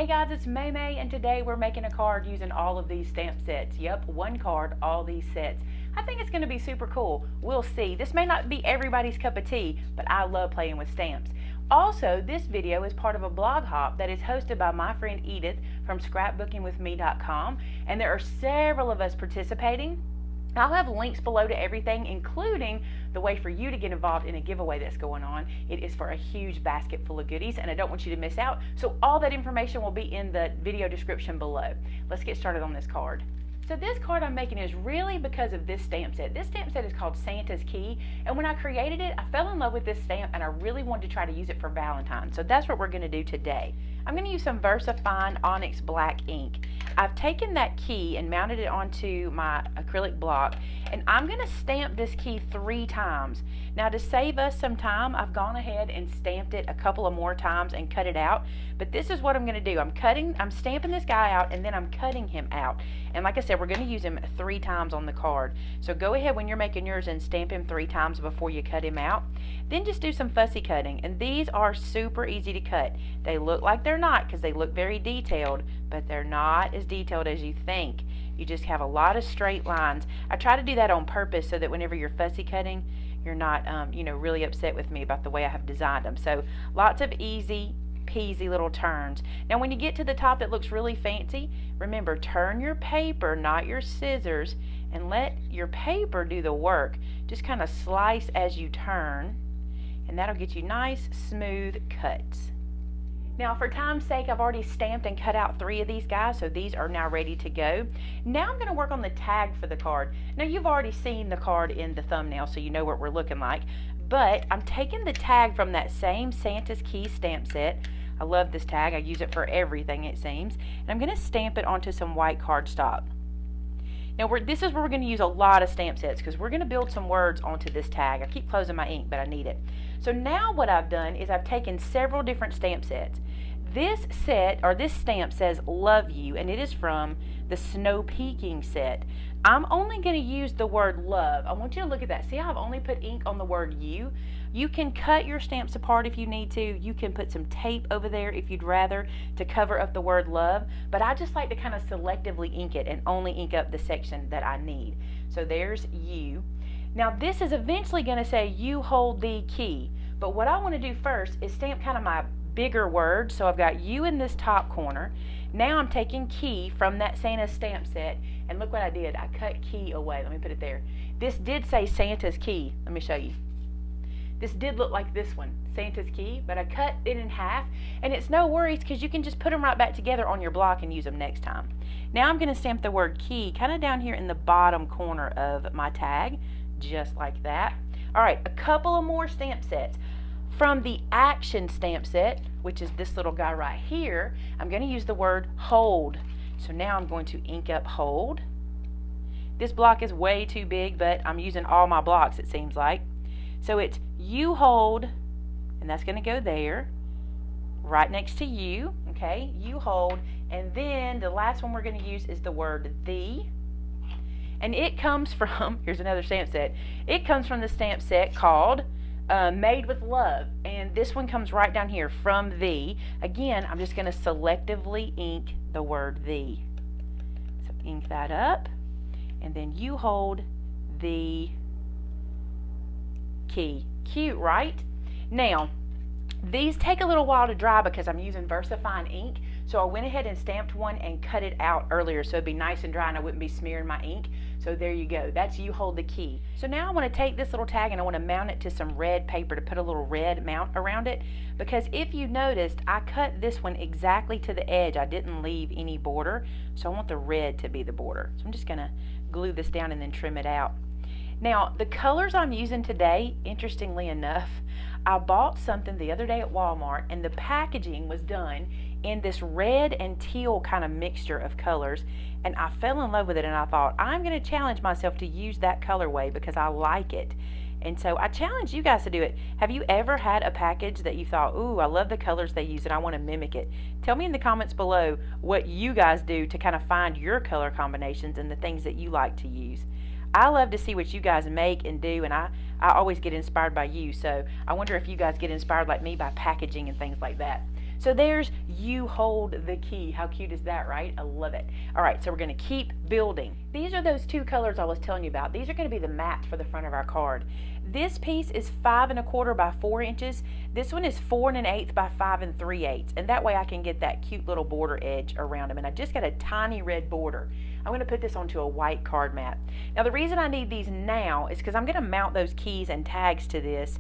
Hey guys, it's Maymay, and today we're making a card using all of these stamp sets. Yep, one card, all these sets. I think it's going to be super cool. We'll see. This may not be everybody's cup of tea, but I love playing with stamps. Also, this video is part of a blog hop that is hosted by my friend Edith from scrapbookingwithme.com, and there are several of us participating. I'll have links below to everything, including the way for you to get involved in a giveaway that's going on. It is for a huge basket full of goodies, and I don't want you to miss out. So all that information will be in the video description below. Let's get started on this card. So this card I'm making is really because of this stamp set. This stamp set is called Santa's Key, and when I created it, I fell in love with this stamp and I really wanted to try to use it for Valentine. So that's what we're going to do today. I'm going to use some VersaFine Onyx Black ink. I've taken that key and mounted it onto my acrylic block, and I'm going to stamp this key 3 times. Now, to save us some time, I've gone ahead and stamped it a couple of more times and cut it out, but this is what I'm going to do. I'm stamping this guy out, and then I'm cutting him out. And like I said, we're going to use him 3 times on the card. So go ahead when you're making yours and stamp him 3 times before you cut him out. Then just do some fussy cutting, and these are super easy to cut. They look like they're not because they look very detailed, but they're not as detailed as you think. You just have a lot of straight lines. I try to do that on purpose so that whenever you're fussy cutting, you're not really upset with me about the way I have designed them. So lots of easy peasy little turns. Now when you get to the top that looks really fancy, remember, turn your paper, not your scissors, and let your paper do the work. Just kind of slice as you turn, and that'll get you nice smooth cuts. Now for time's sake, I've already stamped and cut out 3 of these guys, so these are now ready to go. Now I'm going to work on the tag for the card. Now you've already seen the card in the thumbnail, so you know what we're looking like, but I'm taking the tag from that same Santa's Key stamp set. I love this tag. I use it for everything, it seems. And I'm going to stamp it onto some white cardstock. Now this is where we're going to use a lot of stamp sets because we're going to build some words onto this tag. I keep closing my ink, but I need it. So now what I've done is I've taken several different stamp sets. This stamp says Love You, and it is from the Snow Peaking set. I'm only going to use the word love. I want you to look at that. See how I've only put ink on the word you? You can cut your stamps apart if you need to. You can put some tape over there if you'd rather to cover up the word love, but I just like to kind of selectively ink it and only ink up the section that I need. So there's you. Now this is eventually going to say You Hold the Key, but what I want to do first is stamp kind of my bigger word. So I've got you in this top corner. Now I'm taking key from that Santa stamp set, and look what I did. I cut key away. Let me put it there. This did say Santa's Key. Let me show you. This did look like this one, Santa's Key, but I cut it in half, and it's no worries because you can just put them right back together on your block and use them next time. Now I'm going to stamp the word key kind of down here in the bottom corner of my tag, just like that. All right, a couple of more stamp sets. From the Action stamp set, which is this little guy right here, I'm going to use the word hold. So now I'm going to ink up hold. This block is way too big, but I'm using all my blocks, it seems like. So it's You Hold, and that's going to go there, right next to you, okay? You Hold, and then the last one we're going to use is the word The. And it comes from, here's another stamp set, it comes from the stamp set called Made with Love, and this one comes right down here from The. Again, I'm just going to selectively ink the word The. So ink that up, and then You Hold the Key. Cute, right? Now, these take a little while to dry because I'm using VersaFine ink, so I went ahead and stamped one and cut it out earlier so it'd be nice and dry and I wouldn't be smearing my ink. So there you go. That's You Hold the Key. So now I want to take this little tag and I want to mount it to some red paper to put a little red mount around it, because if you noticed, I cut this one exactly to the edge. I didn't leave any border, so I want the red to be the border. So I'm just going to glue this down and then trim it out. Now, the colors I'm using today, interestingly enough, I bought something the other day at Walmart, and the packaging was done in this red and teal kind of mixture of colors, and I fell in love with it, and I thought, I'm going to challenge myself to use that colorway because I like it. And so I challenge you guys to do it. Have you ever had a package that you thought, ooh, I love the colors they use and I want to mimic it? Tell me in the comments below what you guys do to kind of find your color combinations and the things that you like to use. I love to see what you guys make and do, and I always get inspired by you, so I wonder if you guys get inspired like me by packaging and things like that. So there's "You Hold the Key." How cute is that, right? I love it. All right, so we're going to keep building. These are those two colors I was telling you about. These are going to be the mats for the front of our card. This piece is 5 1/4 by 4 inches. This one is 4 1/8 by 5 3/8, and that way I can get that cute little border edge around them. And I just got a tiny red border. I'm going to put this onto a white card mat. Now the reason I need these now is because I'm going to mount those keys and tags to this,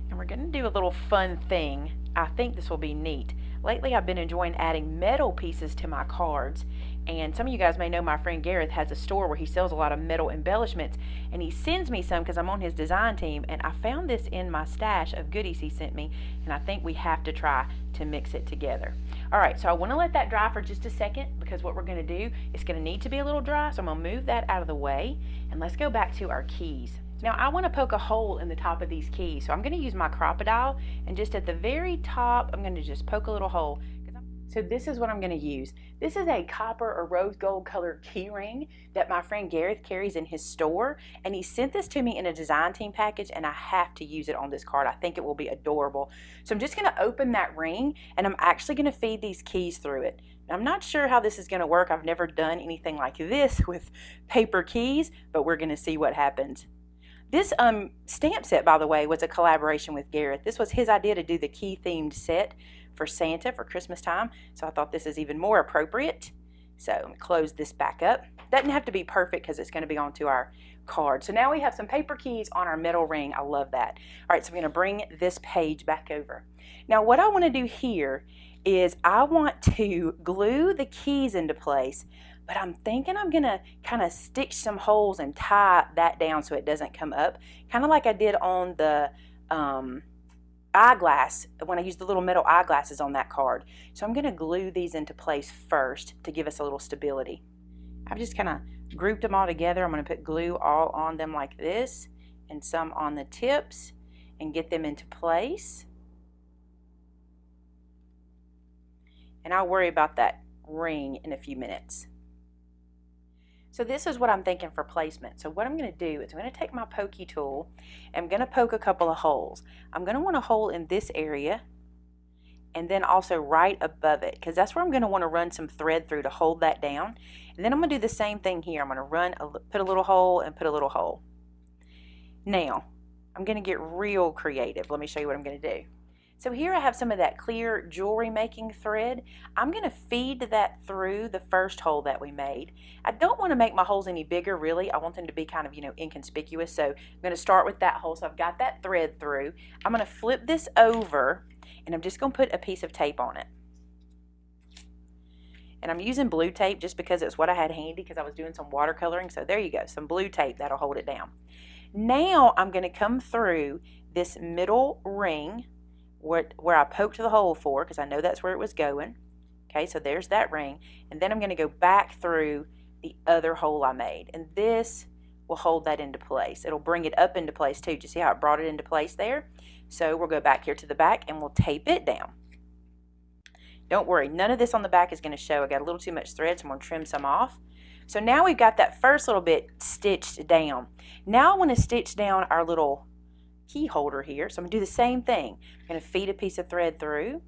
and we're going to do a little fun thing. I think this will be neat. Lately I've been enjoying adding metal pieces to my cards, and some of you guys may know my friend Gareth has a store where he sells a lot of metal embellishments, and he sends me some because I'm on his design team, and I found this in my stash of goodies he sent me, and I think we have to try to mix it together. Alright, so I want to let that dry for just a second, because what we're going to do is going to need to be a little dry, so I'm going to move that out of the way, and let's go back to our keys. Now I want to poke a hole in the top of these keys, so I'm going to use my crocodile, and just at the very top I'm going to just poke a little hole. So this is what I'm going to use. This is a copper or rose gold colored key ring that my friend Gareth carries in his store, and he sent this to me in a design team package, and I have to use it on this card. I think it will be adorable. So I'm just going to open that ring, and I'm actually going to feed these keys through it. I'm not sure how this is going to work. I've never done anything like this with paper keys, but we're going to see what happens. This stamp set, by the way, was a collaboration with Gareth. This was his idea to do the key themed set for Santa for Christmas time, so I thought this is even more appropriate. So let me close this back up. Doesn't have to be perfect because it's going to be onto our card. So now we have some paper keys on our metal ring. I love that. All right, so I'm going to bring this page back over. Now what I want to do here is I want to glue the keys into place, but I'm thinking I'm going to kind of stitch some holes and tie that down so it doesn't come up, kind of like I did on the eyeglass when I used the little metal eyeglasses on that card. So I'm going to glue these into place first to give us a little stability. I've just kind of grouped them all together. I'm going to put glue all on them like this and some on the tips and get them into place. And I'll worry about that ring in a few minutes. So this is what I'm thinking for placement. So what I'm going to do is I'm going to take my pokey tool and I'm going to poke a couple of holes. I'm going to want a hole in this area and then also right above it, because that's where I'm going to want to run some thread through to hold that down. And then I'm going to do the same thing here. I'm going to put a little hole and put a little hole. Now I'm going to get real creative. Let me show you what I'm going to do. So here I have some of that clear jewelry making thread. I'm going to feed that through the first hole that we made. I don't want to make my holes any bigger really. I want them to be kind of, inconspicuous. So I'm going to start with that hole. So I've got that thread through. I'm going to flip this over and I'm just going to put a piece of tape on it. And I'm using blue tape just because it's what I had handy because I was doing some watercoloring. So there you go, some blue tape that'll hold it down. Now I'm going to come through this middle ring where I poked the hole for, because I know that's where it was going. Okay, so there's that ring. And then I'm going to go back through the other hole I made. And this will hold that into place. It'll bring it up into place too. Do you see how it brought it into place there? So we'll go back here to the back and we'll tape it down. Don't worry, none of this on the back is going to show. I got a little too much thread, so I'm going to trim some off. So now we've got that first little bit stitched down. Now I want to stitch down our little key holder here. So I'm going to do the same thing. I'm going to feed a piece of thread through.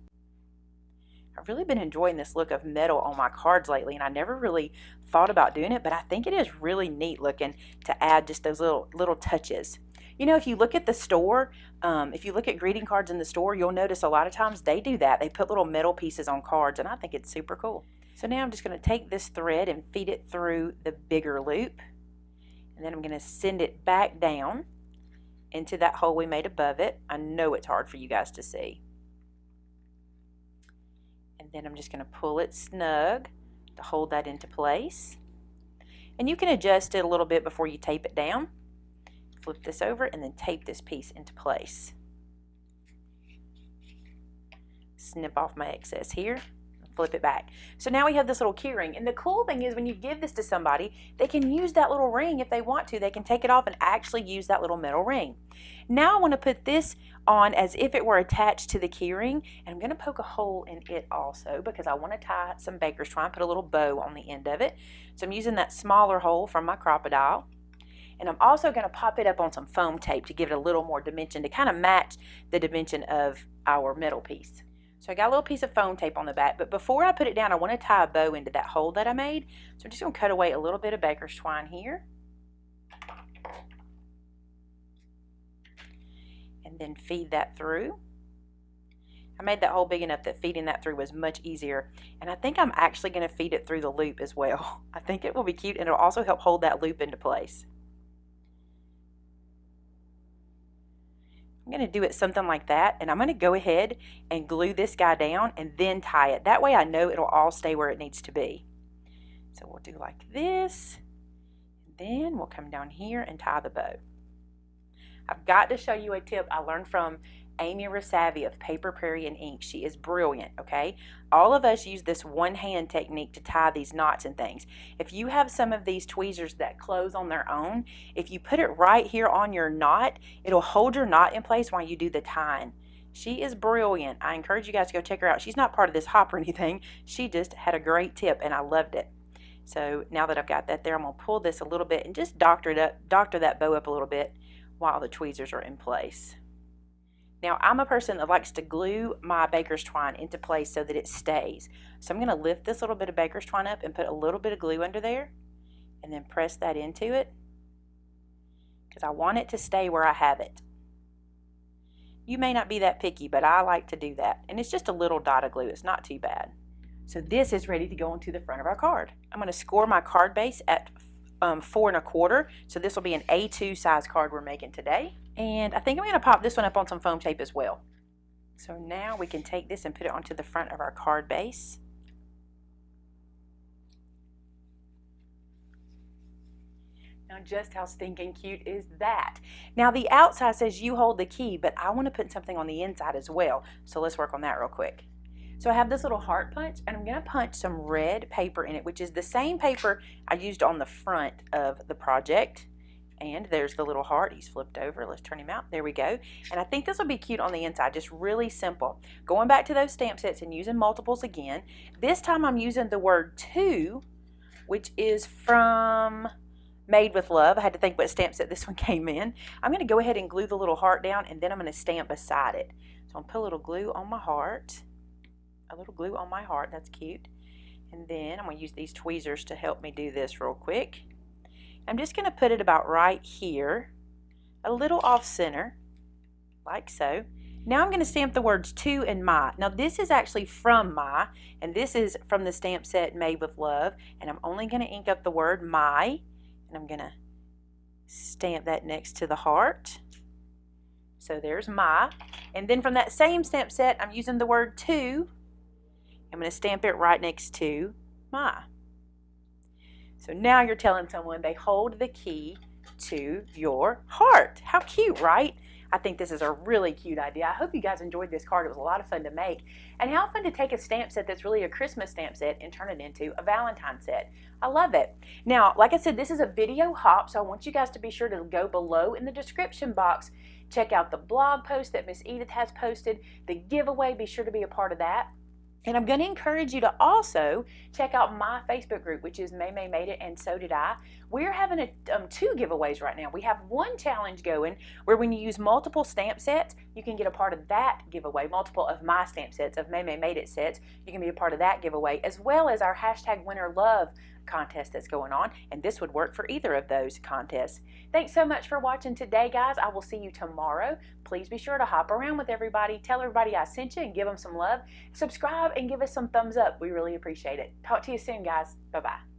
I've really been enjoying this look of metal on my cards lately, and I never really thought about doing it, but I think it is really neat looking to add just those little touches. If you look at the store, if you look at greeting cards in the store, you'll notice a lot of times they do that. They put little metal pieces on cards, and I think it's super cool. So now I'm just going to take this thread and feed it through the bigger loop, and then I'm going to send it back down into that hole we made above it. I know it's hard for you guys to see. And then I'm just going to pull it snug to hold that into place. And you can adjust it a little bit before you tape it down. Flip this over and then tape this piece into place. Snip off my excess here. Flip it back. So now we have this little key ring, and the cool thing is when you give this to somebody, they can use that little ring if they want to. They can take it off and actually use that little metal ring. Now I want to put this on as if it were attached to the key ring, and I'm going to poke a hole in it also because I want to tie some baker's twine, put a little bow on the end of it. So I'm using that smaller hole from my crocodile, and I'm also going to pop it up on some foam tape to give it a little more dimension to kind of match the dimension of our metal piece. So I got a little piece of foam tape on the back, but before I put it down, I want to tie a bow into that hole that I made. So I'm just going to cut away a little bit of baker's twine here. And then feed that through. I made that hole big enough that feeding that through was much easier. And I think I'm actually going to feed it through the loop as well. I think it will be cute, and it'll also help hold that loop into place. I'm going to do it something like that, and I'm going to go ahead and glue this guy down and then tie it. That way I know it'll all stay where it needs to be. So we'll do like this, and then we'll come down here and tie the bow. I've got to show you a tip I learned from Amy Rasavi of Paper Prairie and Ink. She is brilliant, okay? All of us use this one-hand technique to tie these knots and things. If you have some of these tweezers that close on their own, if you put it right here on your knot, it'll hold your knot in place while you do the tying. She is brilliant. I encourage you guys to go check her out. She's not part of this hop or anything. She just had a great tip, and I loved it. So now that I've got that there, I'm going to pull this a little bit and just doctor that bow up a little bit while the tweezers are in place. Now, I'm a person that likes to glue my baker's twine into place so that it stays. So I'm going to lift this little bit of baker's twine up and put a little bit of glue under there and then press that into it because I want it to stay where I have it. You may not be that picky, but I like to do that. And it's just a little dot of glue. It's not too bad. So this is ready to go onto the front of our card. I'm going to score my card base at 4 1/4. So this will be an A2 size card we're making today. And I think I'm going to pop this one up on some foam tape as well. So now we can take this and put it onto the front of our card base. Now just how stinking cute is that? Now the outside says you hold the key, but I want to put something on the inside as well. So let's work on that real quick. So I have this little heart punch, and I'm going to punch some red paper in it, which is the same paper I used on the front of the project. And there's the little heart. He's flipped over. Let's turn him out. There we go. And I think this will be cute on the inside. Just really simple. Going back to those stamp sets and using multiples again. This time I'm using the word to, which is from Made with Love. I had to think what stamp set this one came in. I'm going to go ahead and glue the little heart down, and then I'm going to stamp beside it. So I'm going to put a little glue on my heart. A little glue on my heart. That's cute. And then I'm going to use these tweezers to help me do this real quick. I'm just going to put it about right here, a little off center, like so. Now I'm going to stamp the words to and my. Now this is actually from my, and this is from the stamp set Made with Love, and I'm only going to ink up the word my, and I'm going to stamp that next to the heart. So there's my, and then from that same stamp set, I'm using the word to. I'm going to stamp it right next to my. So now you're telling someone they hold the key to your heart. How cute, right? I think this is a really cute idea. I hope you guys enjoyed this card. It was a lot of fun to make. And how fun to take a stamp set that's really a Christmas stamp set and turn it into a Valentine set. I love it. Now, like I said, this is a video hop, so I want you guys to be sure to go below in the description box. Check out the blog post that Miss Edith has posted. The giveaway, be sure to be a part of that. And I'm going to encourage you to also check out my Facebook group, which is Maymay Made It, and so did I. We're having two giveaways right now. We have one challenge going where when you use multiple stamp sets, you can get a part of that giveaway. Multiple of my stamp sets, of Maymay Made It sets, you can be a part of that giveaway, as well as our #WinterLove contest that's going on, and this would work for either of those contests. Thanks so much for watching today, guys. I will see you tomorrow. Please be sure to hop around with everybody. Tell everybody I sent you and give them some love. Subscribe and give us some thumbs up. We really appreciate it. Talk to you soon, guys. Bye-bye.